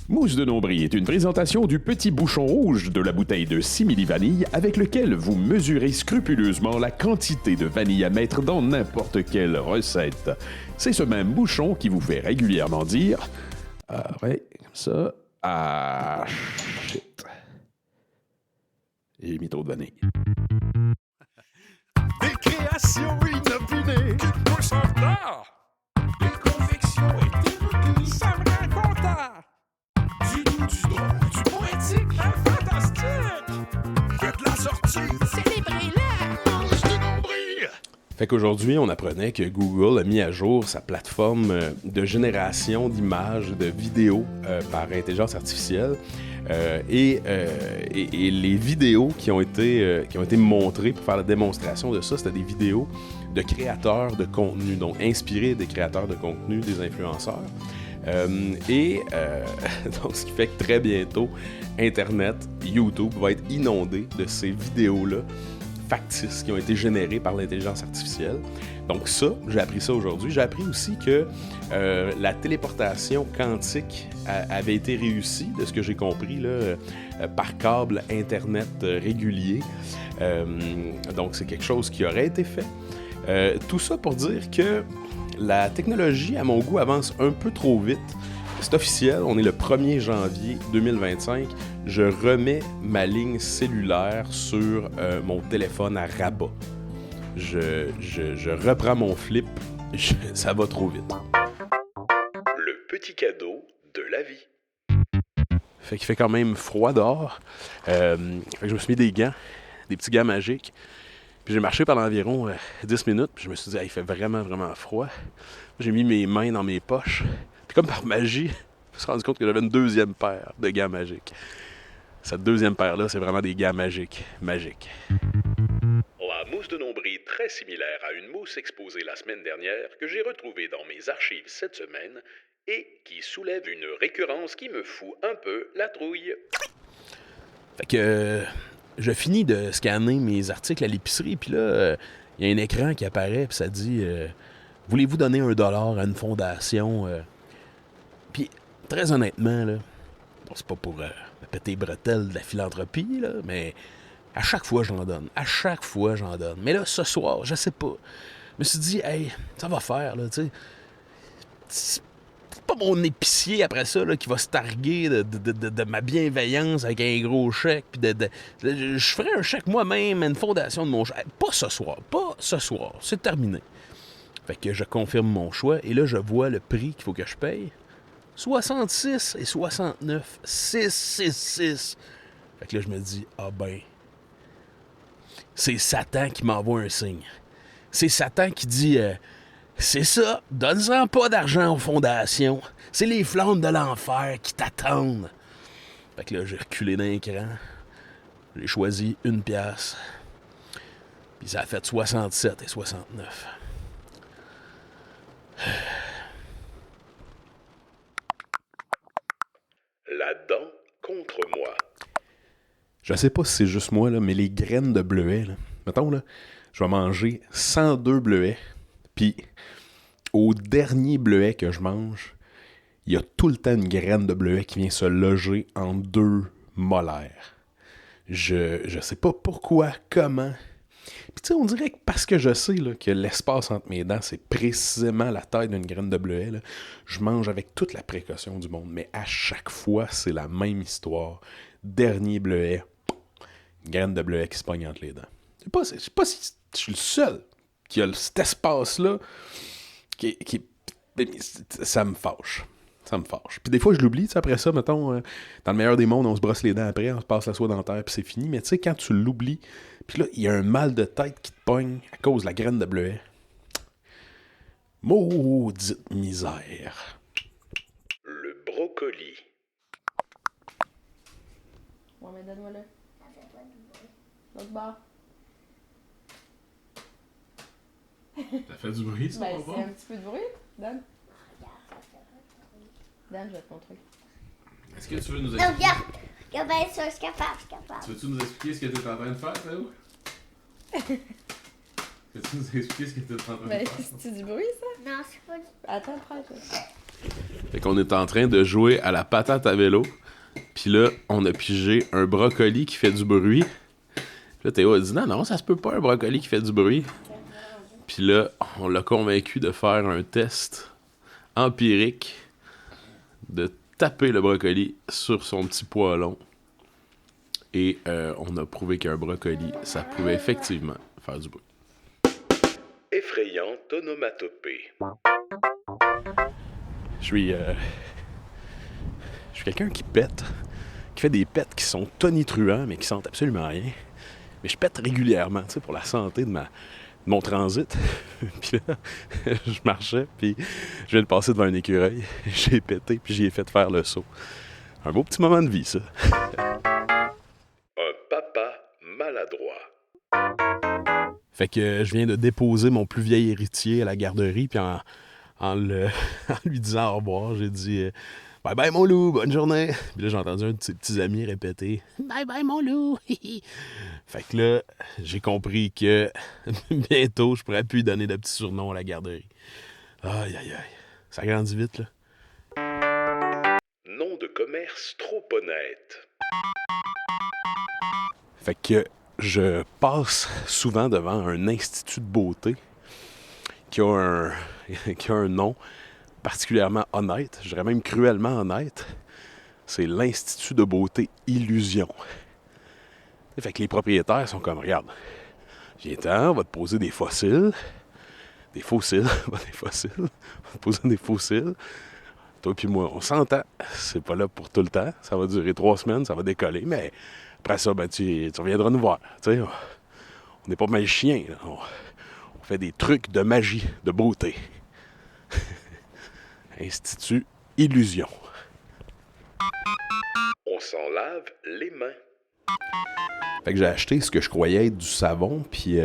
Mousse de nombril est une présentation du petit bouchon rouge de la bouteille de simili-vanille avec lequel vous mesurez scrupuleusement la quantité de vanille à mettre dans n'importe quelle recette. C'est ce même bouchon qui vous fait régulièrement dire « Ah ouais, comme ça... Ah, shit. J'ai mis trop de vanille. » Des créations inopinées qui poussent en retard. Des convictions hétéroclites sans rencontre. Du doux, du drôle, du poétique, un fantastique. Faites la sortie, célébrez-la, mange de nombril. Fait qu'aujourd'hui, on apprenait que Google a mis à jour sa plateforme de génération d'images, de vidéos par intelligence artificielle. Et les vidéos qui ont été montrées pour faire la démonstration de ça, c'était des vidéos de créateurs de contenu, donc inspirés des créateurs de contenu, des influenceurs. Donc, ce qui fait que très bientôt, Internet, YouTube va être inondé de ces vidéos-là factices qui ont été générées par l'intelligence artificielle. Donc ça, j'ai appris ça aujourd'hui. J'ai appris aussi que la téléportation quantique avait été réussie, de ce que j'ai compris, là, par câble Internet régulier. Donc c'est quelque chose qui aurait été fait. Tout ça pour dire que la technologie, à mon goût, avance un peu trop vite. C'est officiel, on est le 1er janvier 2025. Je remets ma ligne cellulaire sur mon téléphone à rabat. Je reprends mon flip, ça va trop vite. Le petit cadeau de la vie. Fait qu'il fait quand même froid dehors. Fait que je me suis mis des gants, des petits gants magiques. Puis j'ai marché pendant environ 10 minutes, puis je me suis dit, il fait vraiment, vraiment froid. J'ai mis mes mains dans mes poches. Puis comme par magie, je me suis rendu compte que j'avais une deuxième paire de gants magiques. Cette deuxième paire-là, c'est vraiment des gants magiques. Magiques. La mousse de nombril très similaire à une mousse exposée la semaine dernière que j'ai retrouvée dans mes archives cette semaine et qui soulève une récurrence qui me fout un peu la trouille. Fait que je finis de scanner mes articles à l'épicerie, puis là, il y a un écran qui apparaît, puis ça dit « Voulez-vous donner $1 à une fondation? » Puis, très honnêtement, là, bon, c'est pas pour me péter les bretelles de la philanthropie, là, mais à chaque fois, j'en donne. À chaque fois, j'en donne. Mais là, ce soir, je sais pas. Je me suis dit, hey, ça va faire, là, tu sais. C'est pas mon épicier après ça là, qui va se targuer de ma bienveillance avec un gros chèque. Puis je ferai un chèque moi-même à une fondation de mon chèque. Pas ce soir. C'est terminé. Fait que je confirme mon choix et là, je vois le prix qu'il faut que je paye. 66 et 69. 6. Fait que là, je me dis, ah ben, c'est Satan qui m'envoie un signe. C'est Satan qui dit, c'est ça, donne-en pas d'argent aux fondations. C'est les flammes de l'enfer qui t'attendent. Fait que là, j'ai reculé d'un cran. J'ai choisi 1 pièce. Puis ça a fait 67 et 69. La dent contre moi. Je sais pas si c'est juste moi, là, mais les graines de bleuet, là, mettons, là, je vais manger 102 bleuets, puis au dernier bleuet que je mange, il y a tout le temps une graine de bleuet qui vient se loger en 2 molaires. Je sais pas pourquoi, comment. Puis tu sais, on dirait que parce que je sais là, que l'espace entre mes dents, c'est précisément la taille d'une graine de bleuet, là, je mange avec toute la précaution du monde. Mais à chaque fois, c'est la même histoire. Dernier bleuet, graine de bleuet qui se pogne entre les dents. Je sais pas si je suis le seul qui a cet espace-là qui ça me fâche. Ça me fâche. Puis des fois, je l'oublie. Après ça, mettons, dans le meilleur des mondes, on se brosse les dents après, on se passe la soie dentaire, puis c'est fini. Mais tu sais, quand tu l'oublies, puis là, il y a un mal de tête qui te pogne à cause de la graine de bleuet. Maudite misère. Le brocoli. Ouais, mais donne-moi là. L'autre bord. Ça fait du bruit, ça, Ben, c'est un petit peu de bruit. Dan. Dan, je vais te montrer. Est-ce que tu veux nous Non, expliquer... regarde bien ça, je suis capable. Veux-tu nous expliquer ce que tu es en train de faire, Théo? Peux-tu nous expliquer ce que tu es en train de Ben, faire? c'est du bruit, ça? Non, c'est pas du... Attends, prends ça. Fait qu'on est en train de jouer à la patate à vélo. Puis là, on a pigé un brocoli qui fait du bruit. Puis là, Théo a dit non, ça se peut pas un brocoli qui fait du bruit. Puis là, on l'a convaincu de faire un test empirique, de taper le brocoli sur son petit poêlon. Et on a prouvé qu'un brocoli, ça pouvait effectivement faire du bruit. Effrayante onomatopée. Je suis quelqu'un qui pète, qui fait des pets qui sont tonitruants, mais qui sentent absolument rien. Mais je pète régulièrement, tu sais, pour la santé de mon transit. Puis là, je marchais, puis je viens de passer devant un écureuil. J'ai pété, puis j'y ai fait faire le saut. Un beau petit moment de vie, ça. Un papa maladroit. Fait que je viens de déposer mon plus vieil héritier à la garderie, puis en lui disant au revoir, j'ai dit bye bye mon loup, bonne journée. Puis là, j'ai entendu un de ses petits amis répéter bye bye mon loup. Fait que là, j'ai compris que bientôt, je pourrais plus lui donner de petits surnoms à la garderie. Aïe aïe aïe, ça grandit vite là. Nom de commerce trop honnête. Fait que je passe souvent devant un institut de beauté qui a un nom particulièrement honnête, je dirais même cruellement honnête. C'est l'Institut de beauté Illusion. Fait que les propriétaires sont comme, regarde, viens-t'en, on va te poser des fossiles. Des fossiles, pas des fossiles. On va te poser des fossiles. Toi puis moi, on s'entend. C'est pas là pour tout le temps. Ça va durer 3 semaines, ça va décoller, mais après ça, ben, tu reviendras nous voir. T'sais, on n'est pas magiciens. On fait des trucs de magie, de beauté. Institut Illusion. On s'en lave les mains. Fait que j'ai acheté ce que je croyais être du savon, puis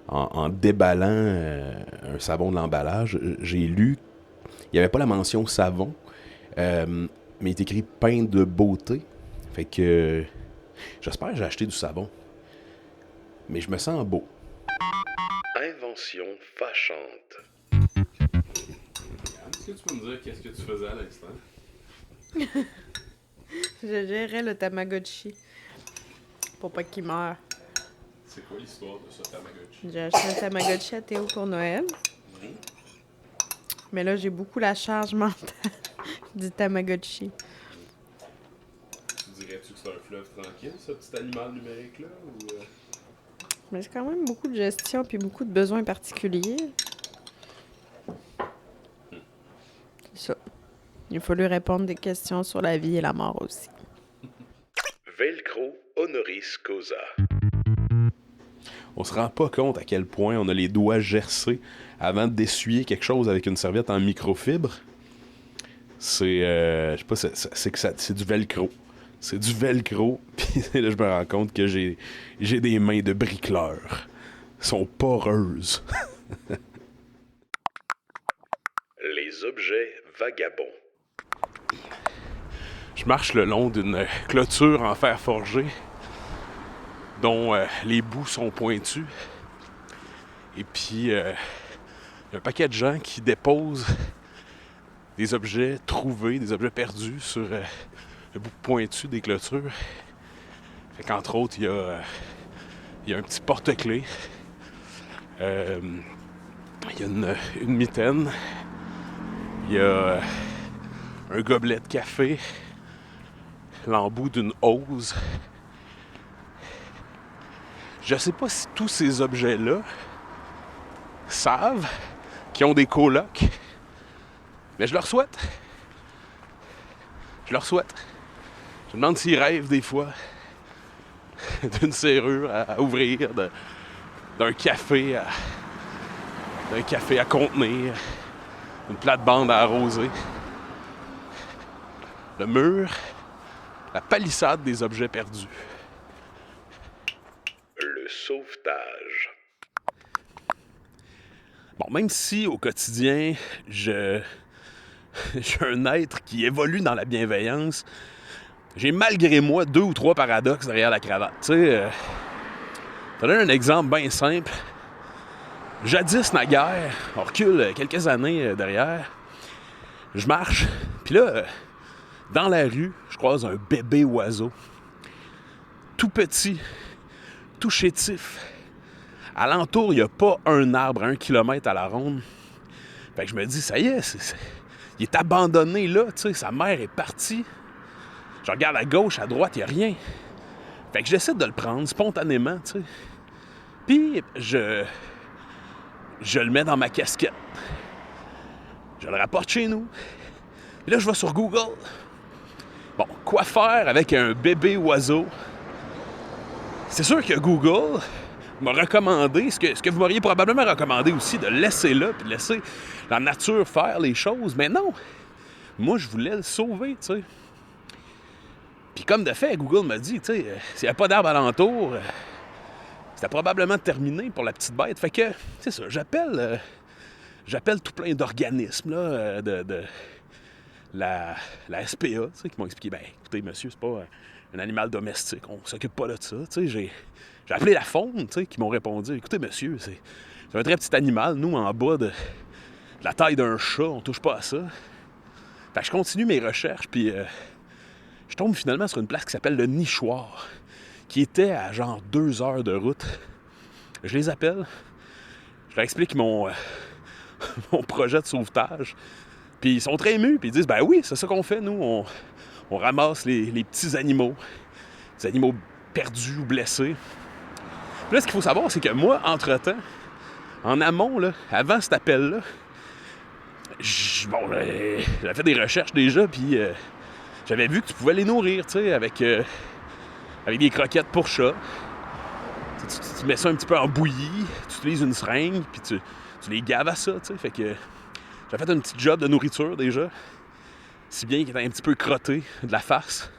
en déballant un savon de l'emballage, j'ai lu, il n'y avait pas la mention savon, mais il est écrit pain de beauté. Fait que j'espère que j'ai acheté du savon. Mais je me sens beau. Invention fâchante. Est-ce que tu peux me dire qu'est-ce que tu faisais à l'instant? Je gérais le Tamagotchi pour pas qu'il meure. C'est quoi l'histoire de ce Tamagotchi? J'ai acheté un Tamagotchi à Théo pour Noël. Mais là, j'ai beaucoup la charge mentale du Tamagotchi. Tu dirais-tu que c'est un fleuve tranquille, ce petit animal numérique-là? Ou Mais j'ai quand même beaucoup de gestion puis beaucoup de besoins particuliers. C'est ça. Il faut lui répondre des questions sur la vie et la mort aussi. Velcro honoris causa. On se rend pas compte à quel point on a les doigts gercés avant d'essuyer quelque chose avec une serviette en microfibre. C'est, je sais pas, c'est du velcro. C'est du velcro, puis là je me rends compte que j'ai des mains de bricoleur. Elles sont poreuses. Les objets vagabonds. Je marche le long d'une clôture en fer forgé dont les bouts sont pointus. Et puis, il y a un paquet de gens qui déposent des objets trouvés, des objets perdus sur le bout pointu des clôtures. Fait qu'entre autres, il y a un petit porte-clés. Il y a une mitaine. Il y a un gobelet de café. L'embout d'une hose. Je sais pas si tous ces objets-là savent qu'ils ont des colocs, mais je leur souhaite. Je leur souhaite. Je me demande s'ils rêvent des fois d'une serrure à ouvrir, d'un café à contenir, une plate-bande à arroser. Le mur, la palissade des objets perdus. Le sauvetage. Bon, même si au quotidien, je suis un être qui évolue dans la bienveillance, j'ai malgré moi 2 ou 3 paradoxes derrière la cravate. Tu sais, je te donne un exemple bien simple. Jadis naguère, on recule quelques années derrière, Je marche, puis là, dans la rue, je croise un bébé oiseau. Tout petit, tout chétif. Alentour, il n'y a pas un arbre à 1 kilomètre à la ronde. Fait que je me dis, ça y est, il est abandonné là, tu sais, sa mère est partie. Je regarde à gauche, à droite, il n'y a rien. Fait que j'essaie de le prendre spontanément, tu sais. Puis je le mets dans ma casquette. Je le rapporte chez nous. Puis là, je vais sur Google. Bon, quoi faire avec un bébé oiseau? C'est sûr que Google m'a recommandé, ce que vous m'auriez probablement recommandé aussi, de laisser là, puis de laisser la nature faire les choses. Mais non! Moi, je voulais le sauver, tu sais. Puis comme de fait, Google m'a dit, tu sais, s'il n'y a pas d'arbre alentour, c'était probablement terminé pour la petite bête. Fait que, c'est ça, j'appelle tout plein d'organismes, là, de la SPA, tu sais, qui m'ont expliqué, ben, écoutez, monsieur, c'est pas un animal domestique, on s'occupe pas de ça, tu sais, j'ai appelé la faune, tu sais, qui m'ont répondu, écoutez, monsieur, c'est un très petit animal, nous, en bas de la taille d'un chat, on touche pas à ça. Fait que je continue mes recherches, puis je tombe finalement sur une place qui s'appelle le Nichoir, qui était à genre 2 heures de route. Je les appelle, je leur explique mon projet de sauvetage, puis ils sont très émus, puis ils disent, ben oui, c'est ça qu'on fait, nous, on ramasse les petits animaux, les animaux perdus ou blessés. Puis là, ce qu'il faut savoir, c'est que moi, entre-temps, en amont, là, avant cet appel-là, j'avais fait des recherches déjà, puis j'avais vu que tu pouvais les nourrir, tu sais, avec des croquettes pour chat. Tu mets ça un petit peu en bouillie, tu utilises une seringue, puis tu les gaves à ça, tu sais. Fait que j'ai fait un petit job de nourriture déjà, si bien qu'il était un petit peu crotté de la face.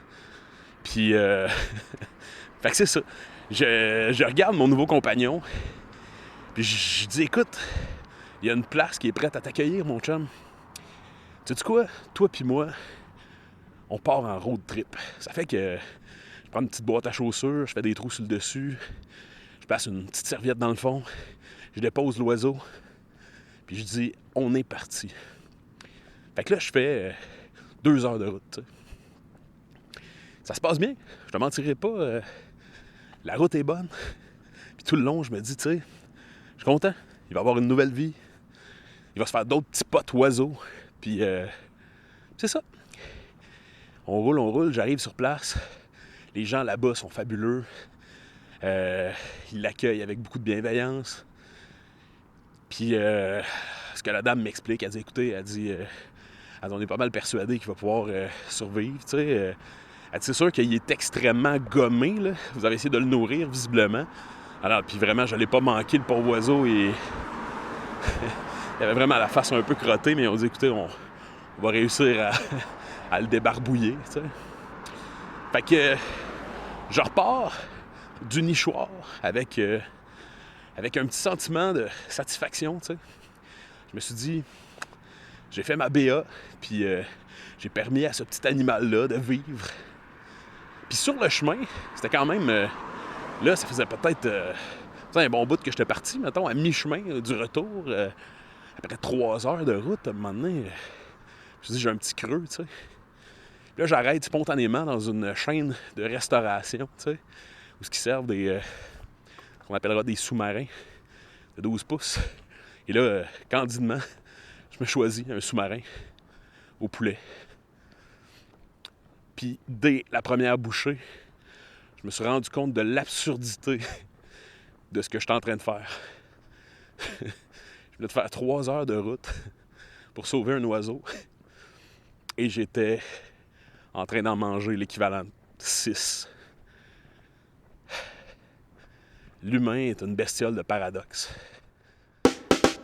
Puis, fait que c'est ça. Je regarde mon nouveau compagnon, puis je dis, écoute, il y a une place qui est prête à t'accueillir, mon chum. Sais-tu quoi? Toi puis moi, on part en road trip. Ça fait que je prends une petite boîte à chaussures, je fais des trous sur le dessus, je passe une petite serviette dans le fond, je dépose l'oiseau, puis je dis, on est parti. Fait que là, je fais 2 heures de route, t'sais. Ça se passe bien, je te mentirai pas, la route est bonne. Puis tout le long, je me dis, tu sais, je suis content, il va avoir une nouvelle vie, il va se faire d'autres petits potes oiseaux, puis c'est ça. On roule, j'arrive sur place, les gens là-bas sont fabuleux, ils l'accueillent avec beaucoup de bienveillance. Puis ce que la dame m'explique, elle dit, écoutez, on est pas mal persuadé qu'il va pouvoir survivre, tu sais. Elle dit, c'est sûr qu'il est extrêmement gommé, là. Vous avez essayé de le nourrir, visiblement. Alors, puis vraiment, je l'ai pas manqué, le pauvre oiseau, et il avait vraiment la face un peu crottée, mais on dit, écoutez, on va réussir à le débarbouiller, tu sais. Fait que je repars du nichoir avec un petit sentiment de satisfaction, tu sais. Je me suis dit, j'ai fait ma BA, puis j'ai permis à ce petit animal-là de vivre. Puis sur le chemin, c'était quand même... là, ça faisait peut-être un bon bout que j'étais parti, mettons, à mi-chemin du retour. Après 3 heures de route, à un moment donné, je me suis dit, j'ai un petit creux, tu sais. Puis là, j'arrête spontanément dans une chaîne de restauration, tu sais, où ce qui servent qu'on appellera des sous-marins de 12 pouces. Et là, candidement, je me choisis un sous-marin au poulet. Puis dès la première bouchée, je me suis rendu compte de l'absurdité de ce que j'étais en train de faire. Je venais de faire 3 heures de route pour sauver un oiseau. Et j'étais en train d'en manger l'équivalent de 6. L'humain est une bestiole de paradoxe.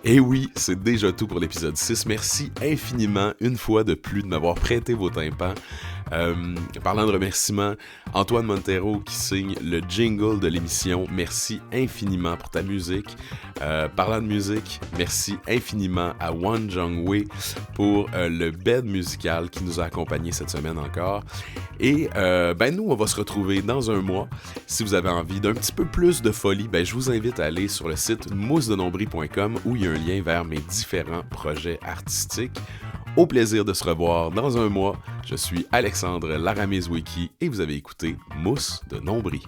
Et oui, c'est déjà tout pour l'épisode 6. Merci infiniment, une fois de plus, de m'avoir prêté vos tympans. Parlant de remerciements, Antoine Montero qui signe le jingle de l'émission. Merci infiniment pour ta musique. Parlant de musique, merci infiniment à Won Jung-wei pour le bed musical qui nous a accompagnés cette semaine encore. Et nous, on va se retrouver dans un mois. Si vous avez envie d'un petit peu plus de folie, je vous invite à aller sur le site moussedenombril.com où il y a un lien vers mes différents projets artistiques. Au plaisir de se revoir dans un mois. Je suis Alexandre Laramizwiki et vous avez écouté Mousse de Nombril.